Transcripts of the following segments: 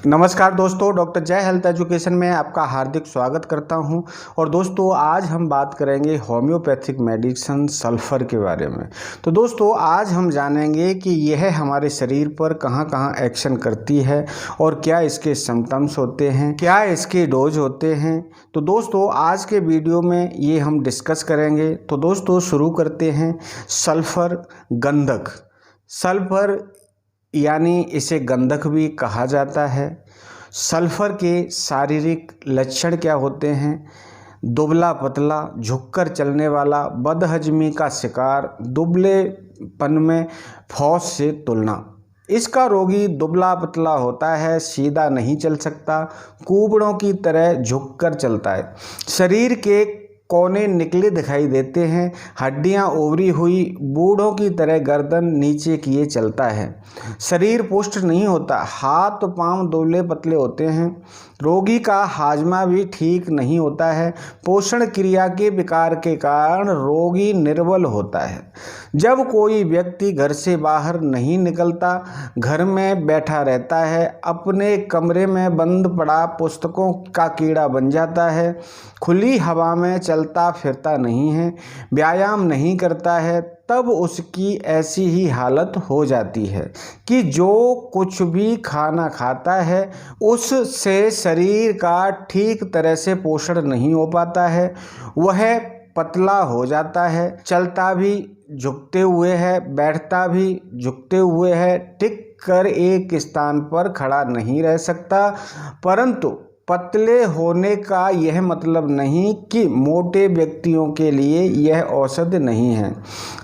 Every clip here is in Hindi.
नमस्कार दोस्तों, डॉक्टर जय हेल्थ एजुकेशन में आपका हार्दिक स्वागत करता हूं। और दोस्तों, आज हम बात करेंगे होम्योपैथिक मेडिसिन सल्फ़र के बारे में। तो दोस्तों, आज हम जानेंगे कि यह हमारे शरीर पर कहां कहां एक्शन करती है और क्या इसके सिम्टम्स होते हैं, क्या इसके डोज होते हैं। तो दोस्तों, आज के वीडियो में ये हम डिस्कस करेंगे। तो दोस्तों, शुरू करते हैं। सल्फ़र गंधक। सल्फ़र यानी इसे गंधक भी कहा जाता है। सल्फ़र के शारीरिक लक्षण क्या होते हैं? दुबला पतला, झुककर चलने वाला, बदहजमी का शिकार, दुबलेपन में फौज से तुलना। इसका रोगी दुबला पतला होता है, सीधा नहीं चल सकता, कुबड़ों की तरह झुककर चलता है, शरीर के कोने निकले दिखाई देते हैं, हड्डियां उभरी हुई, बूढ़ों की तरह गर्दन नीचे किए चलता है, शरीर पुष्ट नहीं होता, हाथ पांव दुबले पतले होते हैं, रोगी का हाजमा भी ठीक नहीं होता है, पोषण क्रिया के विकार के कारण रोगी निर्बल होता है। जब कोई व्यक्ति घर से बाहर नहीं निकलता, घर में बैठा रहता है, अपने कमरे में बंद पड़ा पुस्तकों का कीड़ा बन जाता है, खुली हवा में चलता फिरता नहीं है, व्यायाम नहीं करता है, तब उसकी ऐसी ही हालत हो जाती है कि जो कुछ भी खाना खाता है उससे शरीर का ठीक तरह से पोषण नहीं हो पाता है, वह पतला हो जाता है, चलता भी झुकते हुए है, बैठता भी झुकते हुए है, टिक कर एक स्थान पर खड़ा नहीं रह सकता। परंतु पतले होने का यह मतलब नहीं कि मोटे व्यक्तियों के लिए यह औषधि नहीं है।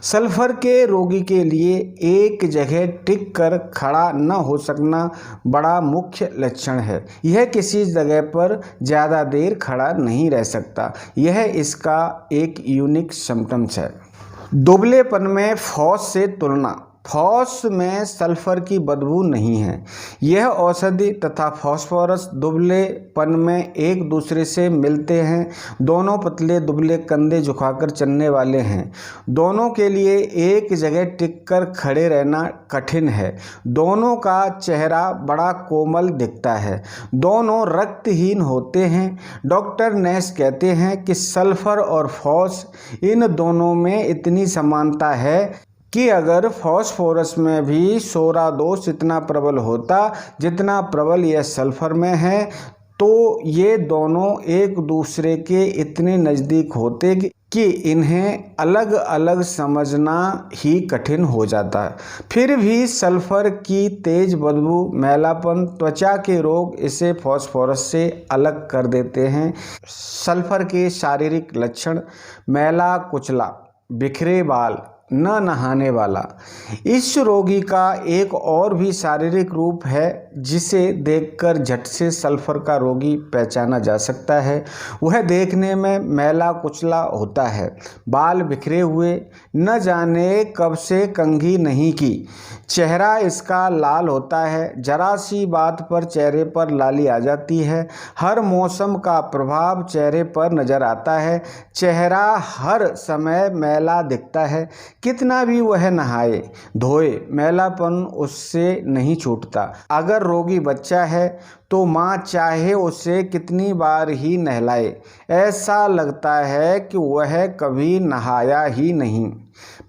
सल्फ़र के रोगी के लिए एक जगह टिक कर खड़ा न हो सकना बड़ा मुख्य लक्षण है। यह किसी जगह पर ज़्यादा देर खड़ा नहीं रह सकता। यह इसका एक यूनिक सिम्टम्स है। दुबलेपन में फौज से तुलना। फॉस में सल्फ़र की बदबू नहीं है। यह औषधि तथा फॉस्फोरस दुबलेपन में एक दूसरे से मिलते हैं। दोनों पतले दुबले कंधे झुकाकर चलने वाले हैं। दोनों के लिए एक जगह टिककर खड़े रहना कठिन है। दोनों का चेहरा बड़ा कोमल दिखता है। दोनों रक्तहीन होते हैं। डॉक्टर नेस कहते हैं कि सल्फ़र और फॉस इन दोनों में इतनी समानता है कि अगर फॉस्फोरस में भी सोरा दोष इतना प्रबल होता जितना प्रबल यह सल्फ़र में है, तो ये दोनों एक दूसरे के इतने नज़दीक होते कि इन्हें अलग अलग समझना ही कठिन हो जाता है। फिर भी सल्फ़र की तेज़ बदबू, मैलापन, त्वचा के रोग इसे फॉस्फोरस से अलग कर देते हैं। सल्फ़र के शारीरिक लक्षण: मैला कुचला, बिखरे बाल, न नहाने वाला। इस रोगी का एक और भी शारीरिक रूप है जिसे देखकर झट से सल्फ़र का रोगी पहचाना जा सकता है। वह देखने में मैला कुचला होता है, बाल बिखरे हुए, न जाने कब से कंघी नहीं की, चेहरा इसका लाल होता है, जरा सी बात पर चेहरे पर लाली आ जाती है, हर मौसम का प्रभाव चेहरे पर नज़र आता है, चेहरा हर समय मैला दिखता है, कितना भी वह नहाए धोए मैलापन उससे नहीं छूटता। अगर रोगी बच्चा है तो माँ चाहे उसे कितनी बार ही नहलाए, ऐसा लगता है कि वह कभी नहाया ही नहीं।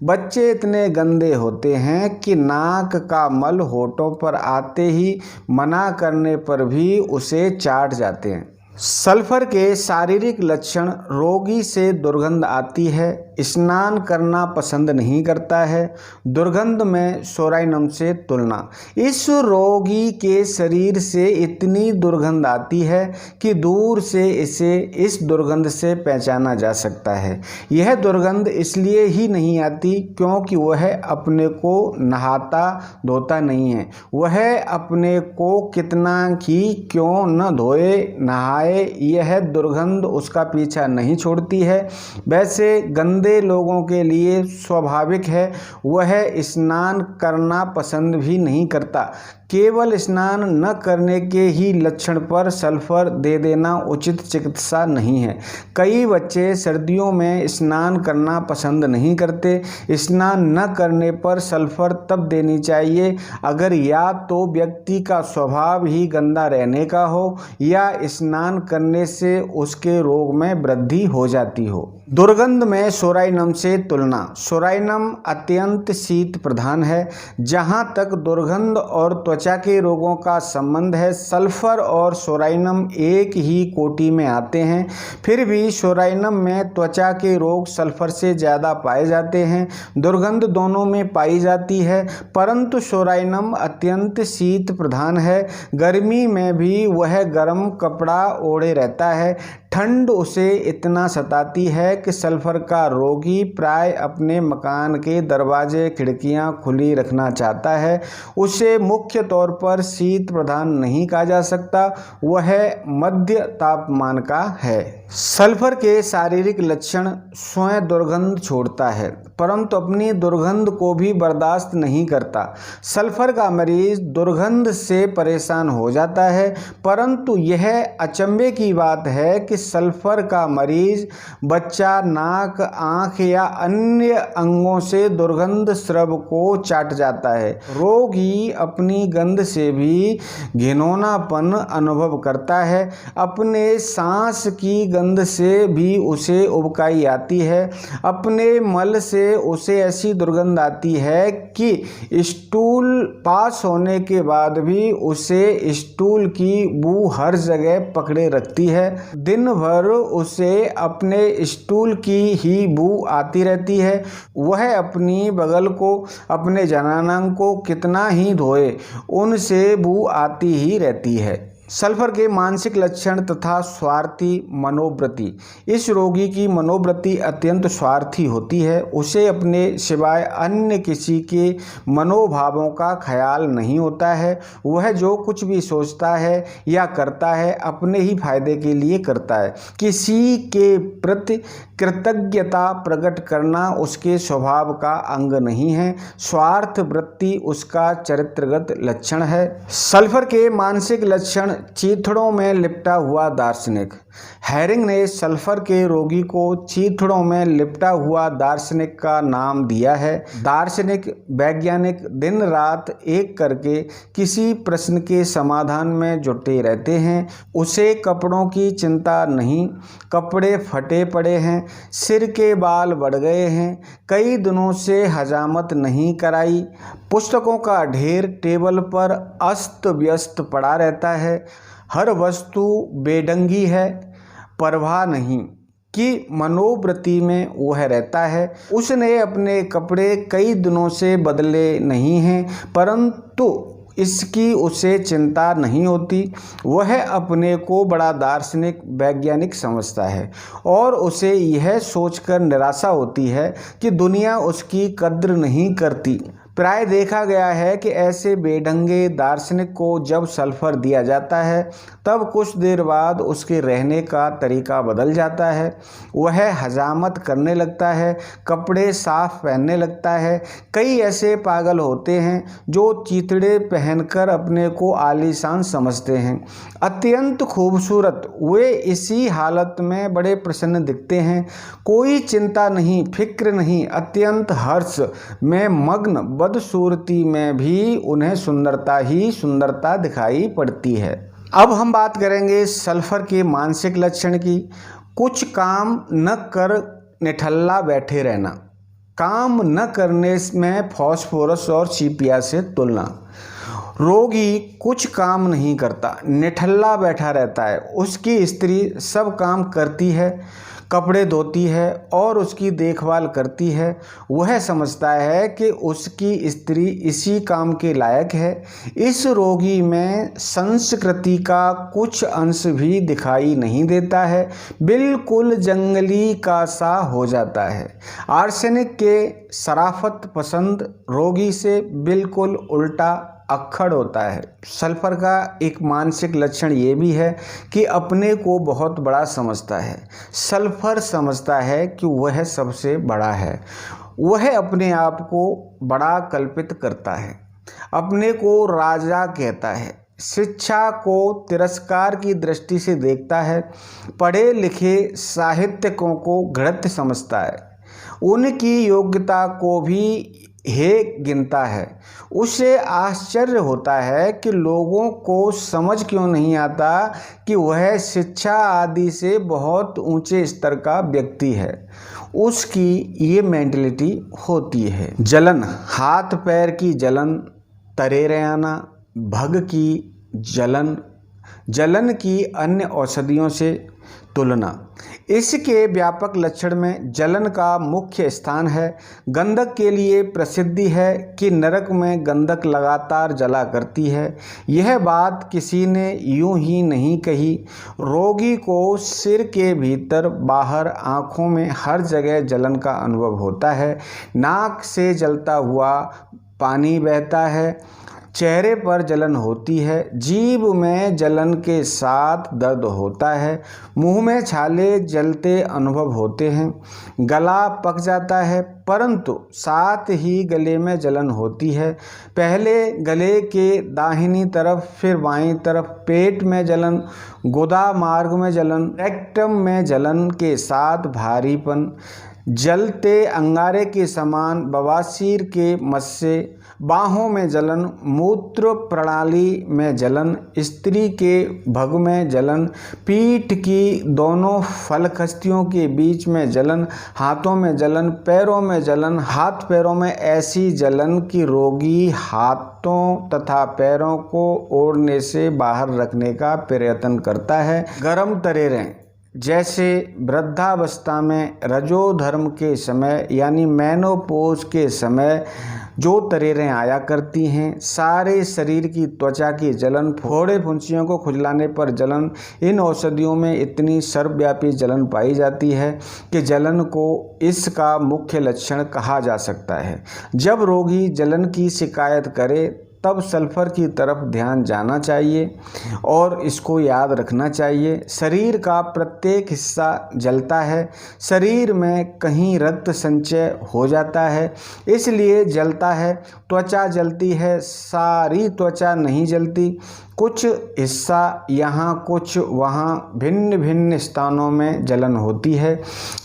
बच्चे इतने गंदे होते हैं कि नाक का मल होठों पर आते ही मना करने पर भी उसे चाट जाते हैं। सल्फ़र के शारीरिक लक्षण: रोगी से दुर्गंध आती है, स्नान करना पसंद नहीं करता है, दुर्गंध में सोराइनम से तुलना। इस रोगी के शरीर से इतनी दुर्गंध आती है कि दूर से इसे इस दुर्गंध से पहचाना जा सकता है। यह दुर्गंध इसलिए ही नहीं आती क्योंकि वह अपने को नहाता धोता नहीं है। वह अपने को कितना ही क्यों न धोए नहाए, यह दुर्गंध उसका पीछा नहीं छोड़ती है। वैसे गंदे लोगों के लिए स्वाभाविक है, वह स्नान करना पसंद भी नहीं करता। केवल स्नान न करने के ही लक्षण पर सल्फर दे देना उचित चिकित्सा नहीं है। कई बच्चे सर्दियों में स्नान करना पसंद नहीं करते। स्नान न करने पर सल्फर तब देनी चाहिए अगर या तो व्यक्ति का स्वभाव ही गंदा रहने का हो या स्नान करने से उसके रोग में वृद्धि हो जाती हो। दुर्गंध में सोराइनम से तुलना। सोराइनम अत्यंत शीत प्रधान है। जहाँ तक दुर्गंध और त्वचा के रोगों का संबंध है, सल्फर और सोराइनम एक ही कोटि में आते हैं। फिर भी सोराइनम में त्वचा के रोग सल्फर से ज़्यादा पाए जाते हैं। दुर्गंध दोनों में पाई जाती है, परंतु सोराइनम अत्यंत शीत प्रधान है। गर्मी में भी वह गर्म कपड़ा ओढ़े रहता है। ठंड उसे इतना सताती है कि सल्फर का रोगी प्राय अपने मकान के दरवाजे खिड़कियां खुली रखना चाहता है। उसे मुख्य तौर पर शीत प्रधान नहीं कहा जा सकता, वह मध्य तापमान का है। सल्फर के शारीरिक लक्षण स्वयं दुर्गंध छोड़ता है, परंतु अपनी दुर्गंध को भी बर्दाश्त नहीं करता। सल्फर का मरीज दुर्गंध से परेशान हो जाता है, परंतु यह अचंभे की बात है कि सल्फर का मरीज बच्चा नाक, आँख या अन्य अंगों से दुर्गंध स्रव को चाट जाता है। रोगी अपनी गंध से भी घिनौनापन अनुभव करता है। अपने सांस की गंध से भी उसे उबकाई आती है। अपने मल से उसे ऐसी दुर्गंध आती है कि स्टूल पास होने के बाद भी उसे स्टूल की बू हर जगह पकड़े रखती है। दिन भर उसे अपने स्टूल की ही बू आती रहती है। वह अपनी बगल को, अपने जनानांग को कितना ही धोए, उनसे बू आती ही रहती है। सल्फर के मानसिक लक्षण तथा स्वार्थी मनोवृत्ति। इस रोगी की मनोवृत्ति अत्यंत स्वार्थी होती है। उसे अपने सिवाय अन्य किसी के मनोभावों का ख्याल नहीं होता है। वह जो कुछ भी सोचता है या करता है अपने ही फायदे के लिए करता है। किसी के प्रति कृतज्ञता प्रकट करना उसके स्वभाव का अंग नहीं है। स्वार्थ वृत्ति उसका चरित्रगत लक्षण है। सल्फर के मानसिक लक्षण। चीथड़ों में लिपटा हुआ दार्शनिक। हैरिंग ने सल्फर के रोगी को चीथड़ों में लिपटा हुआ दार्शनिक का नाम दिया है। दार्शनिक वैज्ञानिक दिन रात एक करके किसी प्रश्न के समाधान में जुटे रहते हैं। उसे कपड़ों की चिंता नहीं। कपड़े फटे पड़े हैं, सिर के बाल बढ़ गए हैं, कई दिनों से हजामत नहीं कराई। पुस्तकों का ढेर टेबल पर अस्त व्यस्त पड़ा रहता है। हर वस्तु बेढंगी है, परवाह नहीं कि मनोवृत्ति में वह रहता है। उसने अपने कपड़े कई दिनों से बदले नहीं हैं, परंतु इसकी उसे चिंता नहीं होती। वह अपने को बड़ा दार्शनिक वैज्ञानिक समझता है और उसे यह सोचकर निराशा होती है कि दुनिया उसकी कद्र नहीं करती। प्राय देखा गया है कि ऐसे बेढंगे दार्शनिक को जब सल्फर दिया जाता है तब कुछ देर बाद उसके रहने का तरीका बदल जाता है। वह हजामत करने लगता है, कपड़े साफ पहनने लगता है। कई ऐसे पागल होते हैं जो चीथड़े पहनकर अपने को आलीशान समझते हैं, अत्यंत खूबसूरत। वे इसी हालत में बड़े प्रसन्न दिखते हैं। कोई चिंता नहीं, फिक्र नहीं, अत्यंत हर्ष में मग्न बदसूरती में भी उन्हें सुंदरता ही सुंदरता दिखाई पड़ती है। अब हम बात करेंगे सल्फर के मानसिक लक्षण की। कुछ काम न कर निठल्ला बैठे रहना। काम न करने में फास्फोरस और सीपिया से तुलना। रोगी कुछ काम नहीं करता, निठल्ला बैठा रहता है। उसकी स्त्री सब काम करती है, कपड़े धोती है और उसकी देखभाल करती है। वह समझता है कि उसकी स्त्री इसी काम के लायक है। इस रोगी में संस्कृति का कुछ अंश भी दिखाई नहीं देता है, बिल्कुल जंगली का सा हो जाता है। आर्सेनिक के शराफत पसंद रोगी से बिल्कुल उल्टा अक्खड़ होता है। सल्फर का एक मानसिक लक्षण ये भी है कि अपने को बहुत बड़ा समझता है। सल्फर समझता है कि वह सबसे बड़ा है। वह अपने आप को बड़ा कल्पित करता है। अपने को राजा कहता है, शिक्षा को तिरस्कार की दृष्टि से देखता है, पढ़े लिखे साहित्यकों को घृत्य समझता है, उनकी योग्यता को भी हे गिनता है। उसे आश्चर्य होता है कि लोगों को समझ क्यों नहीं आता कि वह शिक्षा आदि से बहुत ऊंचे स्तर का व्यक्ति है। उसकी ये मेंटलिटी होती है। जलन, हाथ पैर की जलन, तरेरे आना, भग की जलन, जलन की अन्य औषधियों से तुलना। इसके व्यापक लक्षण में जलन का मुख्य स्थान है। गंधक के लिए प्रसिद्धि है कि नरक में गंधक लगातार जला करती है। यह बात किसी ने यूं ही नहीं कही। रोगी को सिर के भीतर, बाहर, आँखों में हर जगह जलन का अनुभव होता है। नाक से जलता हुआ पानी बहता है, चेहरे पर जलन होती है, जीभ में जलन के साथ दर्द होता है, मुंह में छाले जलते अनुभव होते हैं, गला पक जाता है, परंतु साथ ही गले में जलन होती है। पहले गले के दाहिनी तरफ, फिर बाईं तरफ, पेट में जलन, गुदा मार्ग में जलन, रेक्टम में जलन के साथ भारीपन, जलते अंगारे के समान, बवासीर के मस्से, बाहों में जलन, मूत्र प्रणाली में जलन, स्त्री के भग में जलन, पीठ की दोनों फलकस्तियों के बीच में जलन, हाथों में जलन, पैरों में जलन, हाथ पैरों में ऐसी जलन कि रोगी हाथों तथा पैरों को ओढ़ने से बाहर रखने का प्रयत्न करता है। गर्म तरेरें, जैसे वृद्धावस्था में रजोधर्म के समय यानी मेनोपॉज के समय जो तरेरें आया करती हैं, सारे शरीर की त्वचा की जलन, फोड़े फुंसियों को खुजलाने पर जलन, इन औषधियों में इतनी सर्वव्यापी जलन पाई जाती है कि जलन को इसका मुख्य लक्षण कहा जा सकता है। जब रोगी जलन की शिकायत करे तब सल्फर की तरफ ध्यान जाना चाहिए और इसको याद रखना चाहिए। शरीर का प्रत्येक हिस्सा जलता है, शरीर में कहीं रक्त संचय हो जाता है इसलिए जलता है। त्वचा जलती है, सारी त्वचा नहीं जलती, कुछ हिस्सा यहाँ कुछ वहाँ, भिन्न भिन्न स्थानों में जलन होती है।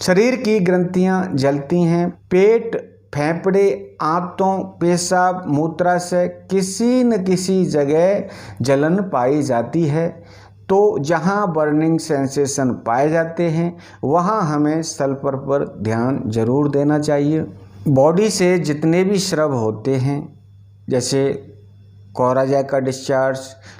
शरीर की ग्रंथियाँ जलती हैं, पेट, फेफड़े, आंतों, पेशाब, मूत्राशय, किसी न किसी जगह जलन पाई जाती है। तो जहाँ बर्निंग सेंसेशन पाए जाते हैं वहाँ हमें सल्फर पर ध्यान जरूर देना चाहिए। बॉडी से जितने भी स्राव होते हैं, जैसे कोराजा का डिस्चार्ज,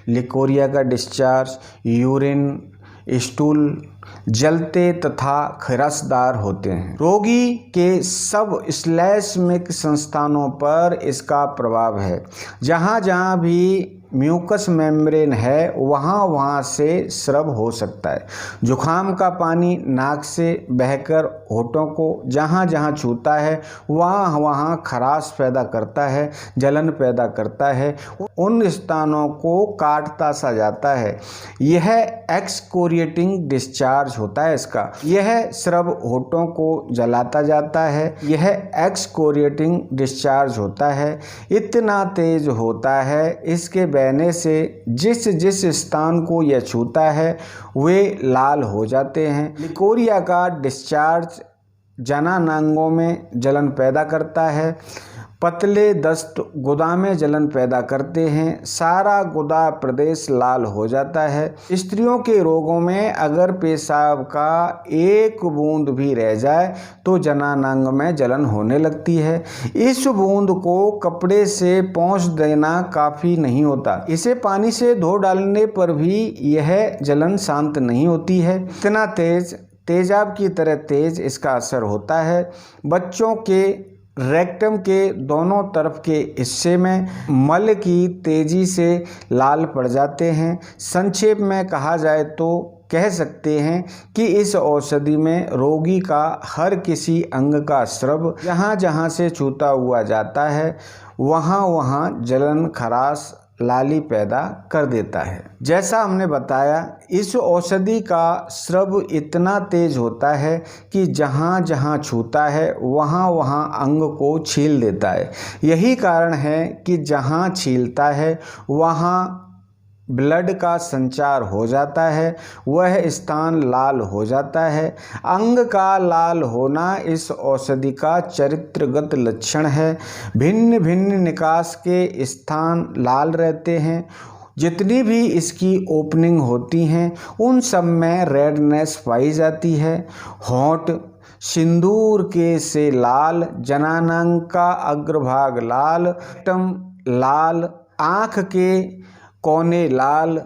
लिकोरिया का डिस्चार्ज, यूरिन, स्टूल, जलते तथा खरसदार होते हैं। रोगी के सब श्लेष्मिक संस्थानों पर इसका प्रभाव है। जहाँ जहाँ भी म्यूकस मेम्ब्रेन है वहाँ वहाँ से स्राव हो सकता है। जुखाम का पानी नाक से बहकर होठों को जहाँ जहाँ छूता है वहाँ वहाँ खराश पैदा करता है, जलन पैदा करता है, उन स्थानों को काटता सा जाता है। यह एक्सकोरिएटिंग डिस्चार्ज होता है इसका। यह स्राव होठों को जलाता जाता है, यह एक्सकोरिएटिंग डिस्चार्ज होता है। इतना तेज होता है, इसके बहने से जिस जिस स्थान को यह छूता है वे लाल हो जाते हैं। लिकोरिया का डिस्चार्ज जनानांगों में जलन पैदा करता है। पतले दस्त गुदा में जलन पैदा करते हैं, सारा गुदा प्रदेश लाल हो जाता है। स्त्रियों के रोगों में अगर पेशाब का एक बूंद भी रह जाए तो जनानांग में जलन होने लगती है। इस बूंद को कपड़े से पोंछ देना काफ़ी नहीं होता, इसे पानी से धो डालने पर भी यह जलन शांत नहीं होती है। इतना तेजाब की तरह तेज इसका असर होता है। बच्चों के रेक्टम के दोनों तरफ के हिस्से में मल की तेजी से लाल पड़ जाते हैं। संक्षेप में कहा जाए तो कह सकते हैं कि इस औषधि में रोगी का हर किसी अंग का स्राव जहाँ जहाँ से छूता हुआ जाता है वहाँ वहाँ जलन, खराश लाली पैदा कर देता है। जैसा हमने बताया, इस औषधि का स्राव इतना तेज होता है कि जहाँ जहाँ छूता है वहाँ वहाँ अंग को छील देता है। यही कारण है कि जहाँ छीलता है वहाँ ब्लड का संचार हो जाता है, वह स्थान लाल हो जाता है। अंग का लाल होना इस औषधि का चरित्रगत लक्षण है। भिन्न भिन्न निकास के स्थान लाल रहते हैं। जितनी भी इसकी ओपनिंग होती हैं उन सब में रेडनेस पाई जाती है। होंठ सिंदूर के से लाल, जनानांग का अग्रभाग लाल, टम लाल, आँख के कोने लाल,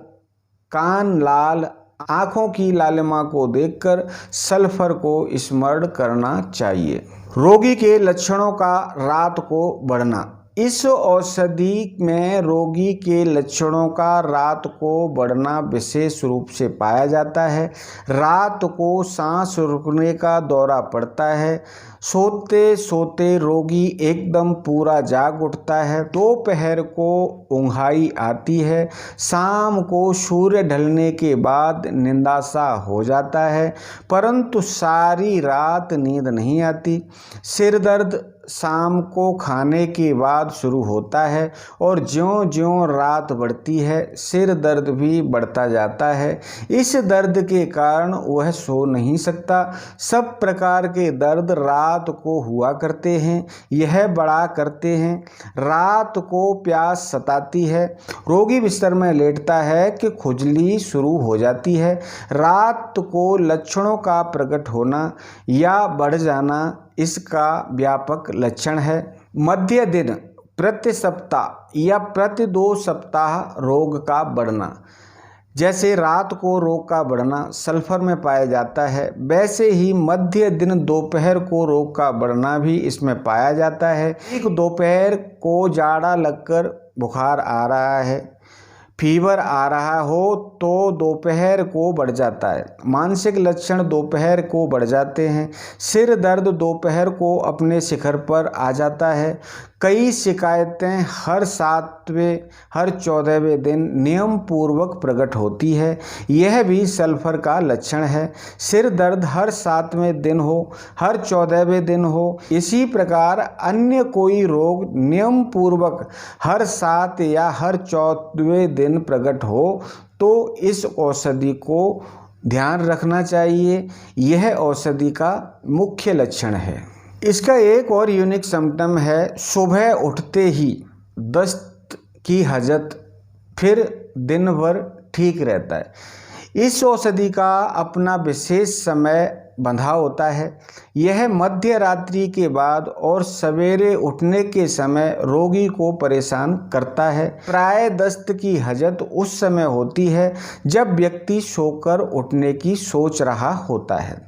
कान लाल। आँखों की लालिमा को देखकर सल्फर को स्मरण करना चाहिए। रोगी के लक्षणों का रात को बढ़ना। इस औषधि में रोगी के लक्षणों का रात को बढ़ना विशेष रूप से पाया जाता है। रात को सांस रुकने का दौरा पड़ता है। सोते सोते रोगी एकदम पूरा जाग उठता है। दोपहर को ऊँघाई आती है। शाम को सूर्य ढलने के बाद निंदासा हो जाता है, परंतु सारी रात नींद नहीं आती। सिर दर्द शाम को खाने के बाद शुरू होता है और ज्यों-ज्यों रात बढ़ती है सिर दर्द भी बढ़ता जाता है। इस दर्द के कारण वह सो नहीं सकता। सब प्रकार के दर्द रात को हुआ करते हैं, यह बढ़ा करते हैं। रात को प्यास सताती है। रोगी बिस्तर में लेटता है कि खुजली शुरू हो जाती है। रात को लक्षणों का प्रकट होना या बढ़ जाना इसका व्यापक लक्षण है। मध्य दिन, प्रति सप्ताह या प्रति 2 सप्ताह रोग का बढ़ना। जैसे रात को रोग का बढ़ना सल्फर में पाया जाता है, वैसे ही मध्य दिन दोपहर को रोग का बढ़ना भी इसमें पाया जाता है। एक दोपहर को जाड़ा लगकर बुखार आ रहा है, फीवर आ रहा हो तो दोपहर को बढ़ जाता है। मानसिक लक्षण दोपहर को बढ़ जाते हैं। सिर दर्द दोपहर को अपने शिखर पर आ जाता है। कई शिकायतें हर 7वें हर 14वें दिन नियम पूर्वक प्रकट होती है, यह भी सल्फर का लक्षण है। सिर दर्द हर 7वें दिन हो, हर 14वें दिन हो, इसी प्रकार अन्य कोई रोग नियम पूर्वक हर 7 या हर 14वें दिन प्रकट हो तो इस औषधि को ध्यान रखना चाहिए। यह औषधि का मुख्य लक्षण है। इसका एक और यूनिक सिम्टम है, सुबह उठते ही दस्त की हजत, फिर दिन भर ठीक रहता है। इस औषधि का अपना विशेष समय बंधा होता है। यह मध्य रात्रि के बाद और सवेरे उठने के समय रोगी को परेशान करता है। प्राय दस्त की हजत उस समय होती है जब व्यक्ति सोकर उठने की सोच रहा होता है।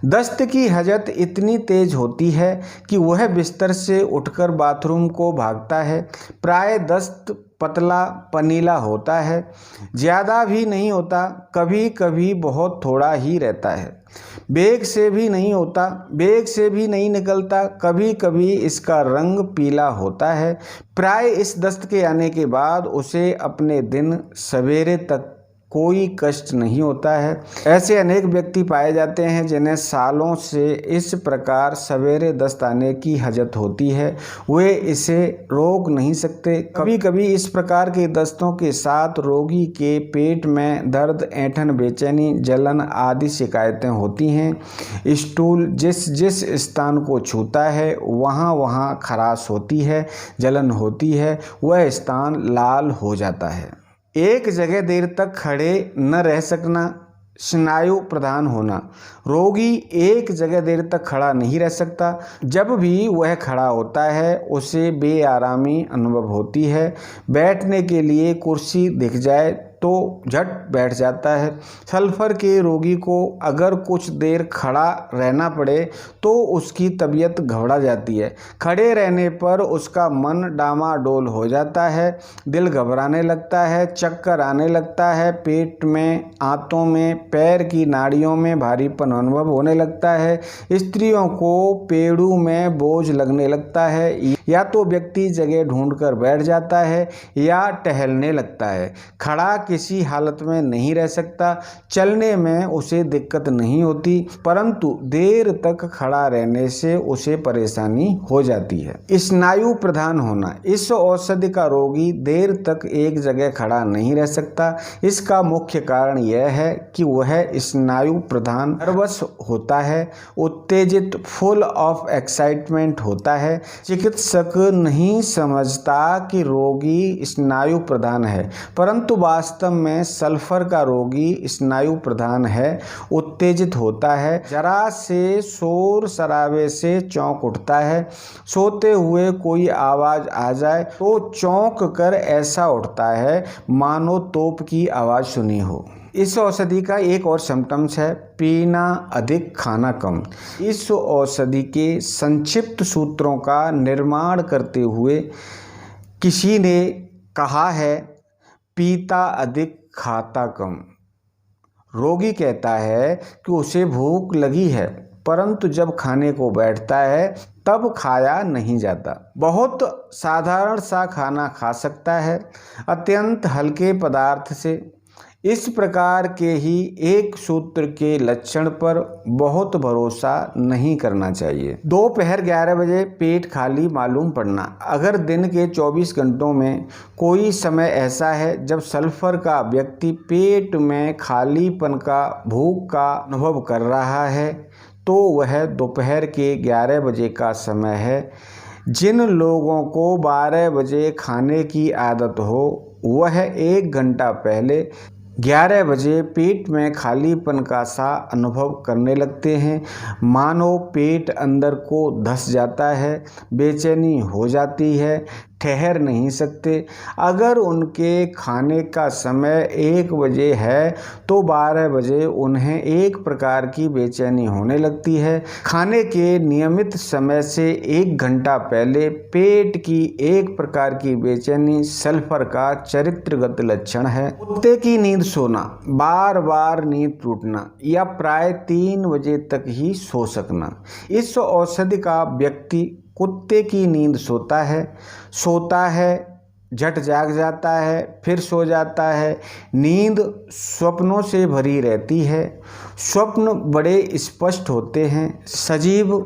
दस्त की हजत इतनी तेज होती है कि वह बिस्तर से उठकर बाथरूम को भागता है। प्राय दस्त पतला पनीला होता है, ज़्यादा भी नहीं होता, कभी कभी बहुत थोड़ा ही रहता है। बेग से भी नहीं होता, बेग से भी नहीं निकलता, कभी कभी इसका रंग पीला होता है। प्राय इस दस्त के आने के बाद उसे अपने दिन सवेरे तक कोई कष्ट नहीं होता है। ऐसे अनेक व्यक्ति पाए जाते हैं जिन्हें सालों से इस प्रकार सवेरे दस्त आने की हजत होती है, वे इसे रोक नहीं सकते। कभी कभी इस प्रकार के दस्तों के साथ रोगी के पेट में दर्द, ऐंठन, बेचैनी, जलन आदि शिकायतें होती हैं। स्टूल जिस जिस स्थान को छूता है वहाँ वहाँ खराश होती है, जलन होती है, वह स्थान लाल हो जाता है। एक जगह देर तक खड़े न रह सकना, स्नायु प्रदान होना। रोगी एक जगह देर तक खड़ा नहीं रह सकता। जब भी वह खड़ा होता है उसे बेआरामी अनुभव होती है। बैठने के लिए कुर्सी दिख जाए तो झट बैठ जाता है। सल्फर के रोगी को अगर कुछ देर खड़ा रहना पड़े तो उसकी तबीयत घबरा जाती है। खड़े रहने पर उसका मन डामाडोल हो जाता है, दिल घबराने लगता है, चक्कर आने लगता है, पेट में, आंतों में, पैर की नाड़ियों में भारीपन अनुभव होने लगता है। स्त्रियों को पेड़ों में बोझ लगने लगता है, या तो व्यक्ति जगह ढूंढकर बैठ जाता है या टहलने लगता है। खड़ा किसी हालत में नहीं रह सकता, चलने में उसे दिक्कत नहीं होती, परंतु देर तक खड़ा रहने से उसे परेशानी हो जाती है। स्नायु प्रधान होना। इस औषधि का रोगी देर तक एक जगह खड़ा नहीं रह सकता। इसका मुख्य कारण यह है कि वह स्नायु प्रधान नर्वस होता है, उत्तेजित, फुल ऑफ एक्साइटमेंट होता है। चिकित्सक नहीं समझता कि रोगी स्नायु प्रधान है, परंतु वास्तव में सल्फर का रोगी स्नायु प्रधान है, उत्तेजित होता है, जरा से शोर शराबे से चौंक उठता है। सोते हुए कोई आवाज आ जाए तो चौंक कर ऐसा उठता है मानो तोप की आवाज सुनी हो। इस औषधि का एक और सिम्टम्स है पीना अधिक, खाना कम। इस औषधि के संक्षिप्त सूत्रों का निर्माण करते हुए किसी ने कहा है, पीता अधिक, खाता कम। रोगी कहता है कि उसे भूख लगी है, परंतु जब खाने को बैठता है तब खाया नहीं जाता। बहुत साधारण सा खाना खा सकता है, अत्यंत हल्के पदार्थ से। इस प्रकार के ही एक सूत्र के लक्षण पर बहुत भरोसा नहीं करना चाहिए। दोपहर 11 बजे पेट खाली मालूम पड़ना। अगर दिन के 24 घंटों में कोई समय ऐसा है जब सल्फर का व्यक्ति पेट में खालीपन का, भूख का अनुभव कर रहा है, तो वह दोपहर के 11 बजे का समय है। जिन लोगों को 12 बजे खाने की आदत हो वह 1 घंटा पहले 11 बजे पेट में खालीपन का सा अनुभव करने लगते हैं, मानो पेट अंदर को धंस जाता है, बेचैनी हो जाती है, ठहर नहीं सकते। अगर उनके खाने का समय 1 बजे है तो 12 बजे उन्हें एक प्रकार की बेचैनी होने लगती है। खाने के नियमित समय से 1 घंटा पहले पेट की एक प्रकार की बेचैनी सल्फर का चरित्रगत लक्षण है। कुत्ते की नींद सोना, बार बार नींद टूटना या प्राय 3 बजे तक ही सो सकना। इस औषधि का व्यक्ति कुत्ते की नींद सोता है, झट जाग जाता है, फिर सो जाता है। नींद स्वप्नों से भरी रहती है, स्वप्न बड़े स्पष्ट होते हैं। सजीव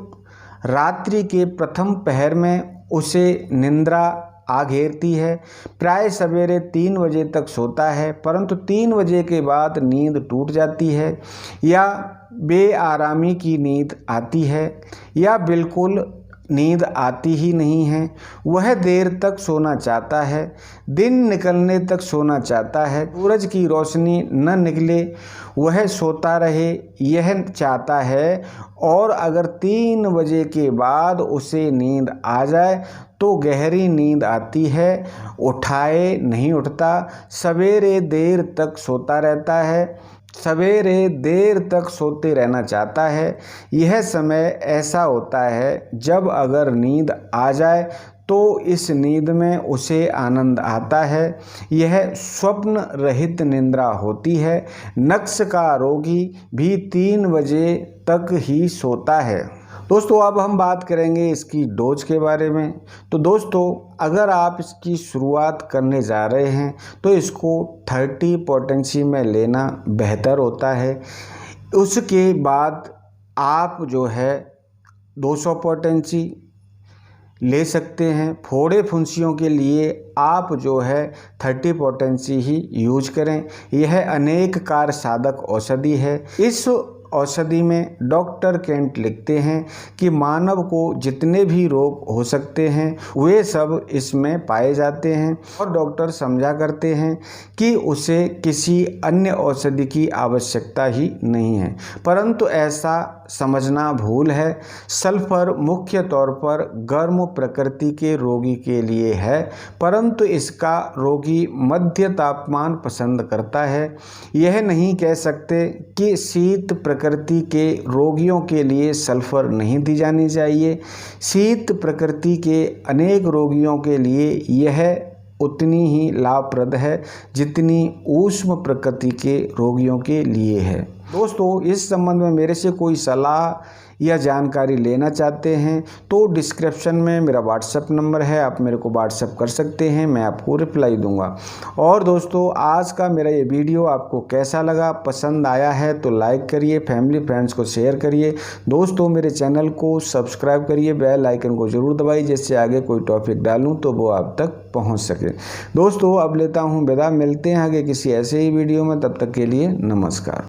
रात्रि के प्रथम पहर में उसे निद्रा आ घेरती है। प्राय सवेरे 3 बजे तक सोता है, परंतु 3 बजे के बाद नींद टूट जाती है, या बेआरामी की नींद आती है, या बिल्कुल नींद आती ही नहीं है। वह देर तक सोना चाहता है, दिन निकलने तक सोना चाहता है, सूरज की रोशनी न निकले वह सोता रहे यह चाहता है। और अगर 3 बजे के बाद उसे नींद आ जाए तो गहरी नींद आती है, उठाए नहीं उठता, सवेरे देर तक सोता रहता है, सवेरे देर तक सोते रहना चाहता है। यह समय ऐसा होता है जब अगर नींद आ जाए तो इस नींद में उसे आनंद आता है। यह स्वप्न रहित निद्रा होती है। नक्श का रोगी भी 3 बजे तक ही सोता है। दोस्तों अब हम बात करेंगे इसकी डोज के बारे में। तो दोस्तों अगर आप इसकी शुरुआत करने जा रहे हैं तो इसको 30 पोटेंसी में लेना बेहतर होता है। उसके बाद आप जो है 200 पोटेंसी ले सकते हैं। फोड़े फुंसियों के लिए आप जो है 30 पोटेंसी ही यूज करें। यह अनेक कार्य साधक औषधि है। इस औषधि में डॉक्टर केंट लिखते हैं कि मानव को जितने भी रोग हो सकते हैं वे सब इसमें पाए जाते हैं और डॉक्टर समझा करते हैं कि उसे किसी अन्य औषधि की आवश्यकता ही नहीं है, परंतु ऐसा समझना भूल है। सल्फर मुख्य तौर पर गर्म प्रकृति के रोगी के लिए है, परंतु इसका रोगी मध्य तापमान पसंद करता है। यह नहीं कह सकते कि शीत प्रकृति के रोगियों के लिए सल्फर नहीं दी जानी चाहिए। शीत प्रकृति के अनेक रोगियों के लिए यह उतनी ही लाभप्रद है जितनी ऊष्म प्रकृति के रोगियों के लिए है। दोस्तों, इस संबंध में मेरे से कोई सलाह या जानकारी लेना चाहते हैं तो डिस्क्रिप्शन में मेरा व्हाट्सएप नंबर है, आप मेरे को व्हाट्सएप कर सकते हैं, मैं आपको रिप्लाई दूंगा। और दोस्तों, आज का मेरा ये वीडियो आपको कैसा लगा, पसंद आया है तो लाइक करिए, फैमिली फ्रेंड्स को शेयर करिए। दोस्तों, मेरे चैनल को सब्सक्राइब करिए, बेल आइकन को ज़रूर दबाइए जिससे आगे कोई टॉपिक डालूँ तो वो आप तक पहुँच सके। दोस्तों, अब लेता हूँ विदा, मिलते हैं आगे किसी ऐसे ही वीडियो में, तब तक के लिए नमस्कार।